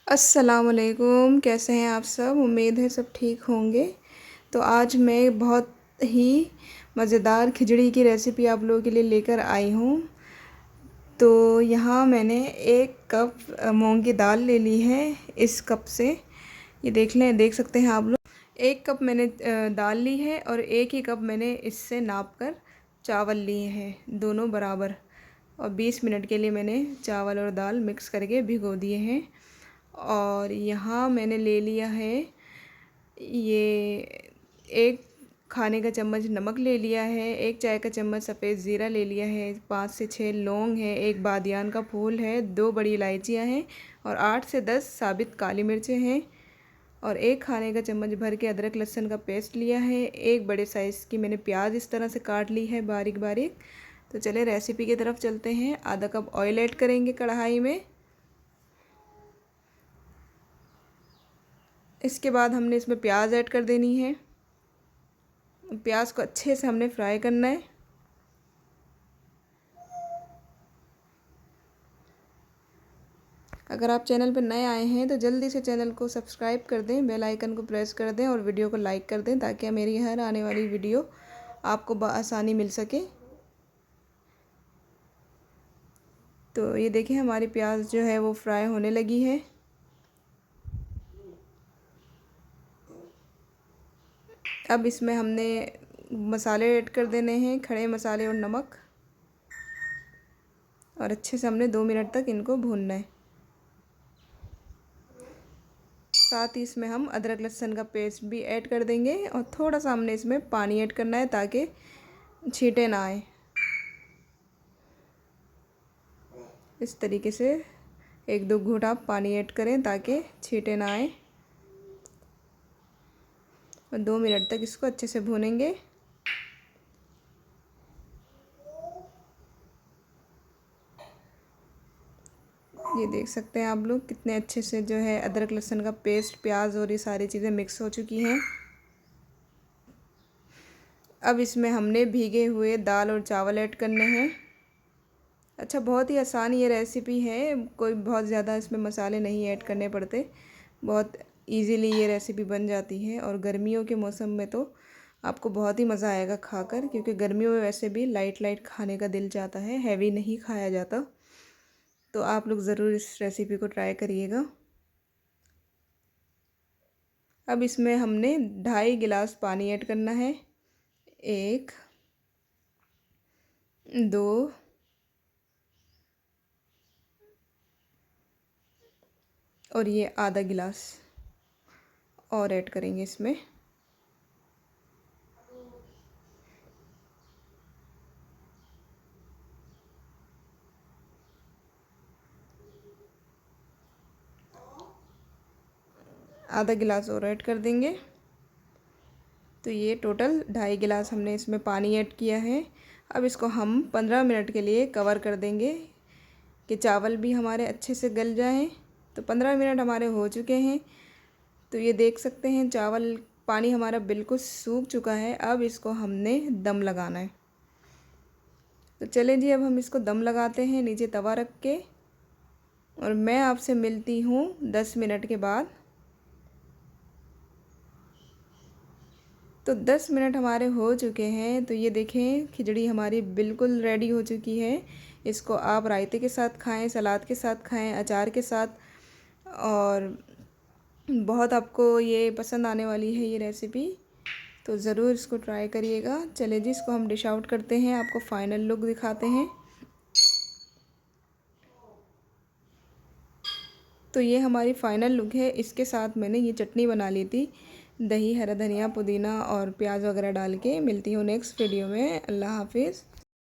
अस्सलामुअलैकुम, कैसे हैं आप सब। उम्मीद है सब ठीक होंगे। तो आज मैं बहुत ही मज़ेदार खिचड़ी की रेसिपी आप लोगों के लिए लेकर आई हूँ। तो यहाँ मैंने 1 कप मूंग की दाल ले ली है। इस कप से ये देख सकते हैं आप लोग। 1 कप मैंने दाल ली है और 1 ही कप मैंने इससे नाप कर चावल लिए हैं, दोनों बराबर। और 20 मिनट के लिए मैंने चावल और दाल मिक्स करके भिगो दिए हैं। और यहाँ मैंने ले लिया है ये 1 खाने का चम्मच नमक ले लिया है, 1 चाय का चम्मच सफ़ेद ज़ीरा ले लिया है, 5 से 6 लौंग है, 1 बादियान का फूल है, 2 बड़ी इलायचियाँ हैं और 8 से 10 साबित काली मिर्चें हैं। और 1 खाने का चम्मच भर के अदरक लहसुन का पेस्ट लिया है। 1 बड़े साइज़ की मैंने प्याज इस तरह से काट ली है बारीक बारीक। तो चले रेसिपी की तरफ चलते हैं। आधा कप ऑयल ऐड करेंगे कढ़ाई में। इसके बाद हमने इसमें प्याज ऐड कर देनी है। प्याज को अच्छे से हमने फ्राई करना है। अगर आप चैनल पर नए आए हैं तो जल्दी से चैनल को सब्सक्राइब कर दें, बेल आइकन को प्रेस कर दें और वीडियो को लाइक कर दें ताकि मेरी हर आने वाली वीडियो आपको बआसानी मिल सके। तो ये देखिए हमारी प्याज जो है वो फ्राई होने लगी है। अब इसमें हमने मसाले ऐड कर देने हैं, खड़े मसाले और नमक। और अच्छे से हमने 2 मिनट तक इनको भूनना है। साथ ही इसमें हम अदरक लहसुन का पेस्ट भी ऐड कर देंगे और थोड़ा सा हमने इसमें पानी ऐड करना है ताकि छींटे ना आए। इस तरीके से 1-2 घूंट आप पानी ऐड करें ताकि छींटे ना आए। और 2 मिनट तक इसको अच्छे से भूनेंगे। ये देख सकते हैं आप लोग कितने अच्छे से जो है अदरक लहसुन का पेस्ट, प्याज और ये सारी चीज़ें मिक्स हो चुकी हैं। अब इसमें हमने भीगे हुए दाल और चावल ऐड करने हैं। अच्छा, बहुत ही आसान ये रेसिपी है, कोई बहुत ज़्यादा इसमें मसाले नहीं ऐड करने पड़ते। बहुत इजीली ये रेसिपी बन जाती है। और गर्मियों के मौसम में तो आपको बहुत ही मज़ा आएगा खाकर, क्योंकि गर्मियों में वैसे भी लाइट लाइट खाने का दिल चाहता है, हैवी नहीं खाया जाता। तो आप लोग ज़रूर इस रेसिपी को ट्राई करिएगा। अब इसमें हमने 2.5 गिलास पानी ऐड करना है। 1, 2 और ये आधा गिलास और ऐड करेंगे इसमें। आधा गिलास और ऐड कर देंगे। तो ये टोटल 2.5 गिलास हमने इसमें पानी ऐड किया है। अब इसको हम 15 मिनट के लिए कवर कर देंगे कि चावल भी हमारे अच्छे से गल जाएं। तो 15 मिनट हमारे हो चुके हैं। तो ये देख सकते हैं चावल, पानी हमारा बिल्कुल सूख चुका है। अब इसको हमने दम लगाना है। तो चलें जी, अब हम इसको दम लगाते हैं नीचे तवा रख के। और मैं आपसे मिलती हूँ 10 मिनट के बाद। तो 10 मिनट हमारे हो चुके हैं। तो ये देखें खिचड़ी हमारी बिल्कुल रेडी हो चुकी है। इसको आप रायते के साथ खाएं, सलाद के साथ खाएं, अचार के साथ। और बहुत आपको ये पसंद आने वाली है ये रेसिपी। तो ज़रूर इसको ट्राई करिएगा। चलिए जी, इसको हम डिश आउट करते हैं, आपको फ़ाइनल लुक दिखाते हैं। तो ये हमारी फ़ाइनल लुक है। इसके साथ मैंने ये चटनी बना ली थी, दही, हरा धनिया, पुदीना और प्याज वगैरह डाल के। मिलती हूँ नेक्स्ट वीडियो में। अल्लाह हाफिज़।